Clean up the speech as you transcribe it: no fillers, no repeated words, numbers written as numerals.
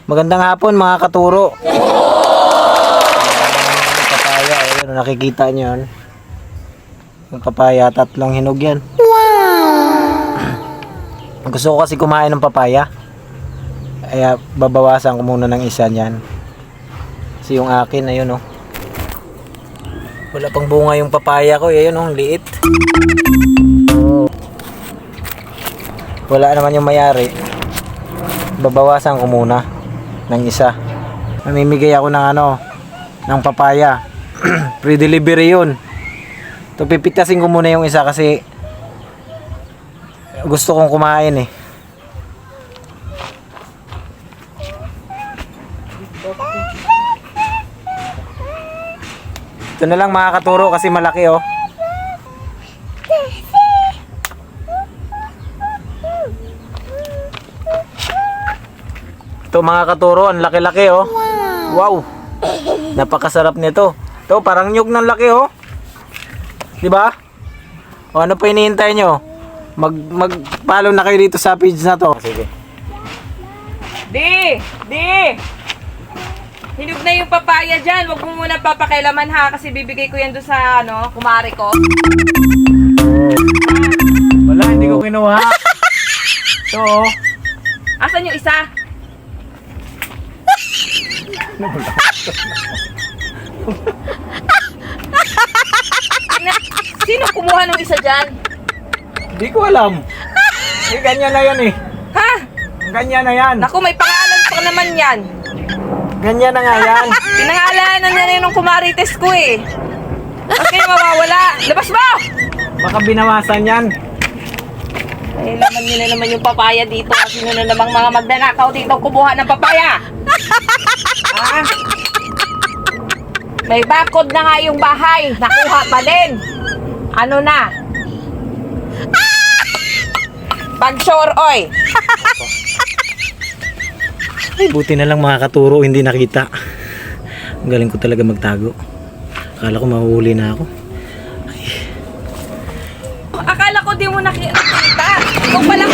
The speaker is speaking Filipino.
Magandang hapon mga katuro. Papaya, ayun, nakikita nyo yun. Yung papaya, 3 hinog yan. Wow! Gusto ko kasi kumain ng papaya. Kaya babawasan ko muna ng isa niyan. Kasi yung akin, ayun oh. Wala pang bunga yung papaya ko, ayun oh, liit. Wala naman yung mayari. Babawasan ko muna ng isa. Namimigay ako ng ng papaya. Free delivery yun. So pipitasin ko muna yung isa kasi gusto kong kumain eh. Ito na lang mga katuro kasi malaki oh. Ito mga katuro, ang laki-laki oh. Wow. Napakasarap nito. Ito parang nyug ng laki oh. 'Di ba? O ano pa hinihintay nyo? Mag-follow na kayo dito sa page na to. Sige. Di! Hinog na yung papaya dyan. Huwag mo muna papakailaman ha kasi bibigay ko yan doon sa kumare ko. Wala, hindi ko kinuha. Ito oh. Asan yung isa? Sino kumuha ng isa dyan? Hindi ko alam. Ganyan na yan eh. Ha? Ganyan na yan. Naku, may pangalan pa naman yan. Ganyan na nga yan. Pinangalanan na rin ng kumarites ko eh. Bakit kayo mawawala? Labas mo! Baka binawasan yan. Ay, laman nyo na naman yung papaya dito. Sino na namang mga magnanakaw dito kumuha ng papaya? Ha? May bakod na nga yung bahay. Nakuha pa din. Ano na? Pag-sure, oy. Ay, buti na lang mga katuro, hindi nakita. Ang galing ko talaga magtago. Akala ko mahuhuli na ako. Akala ko di mo nakita. Kung pala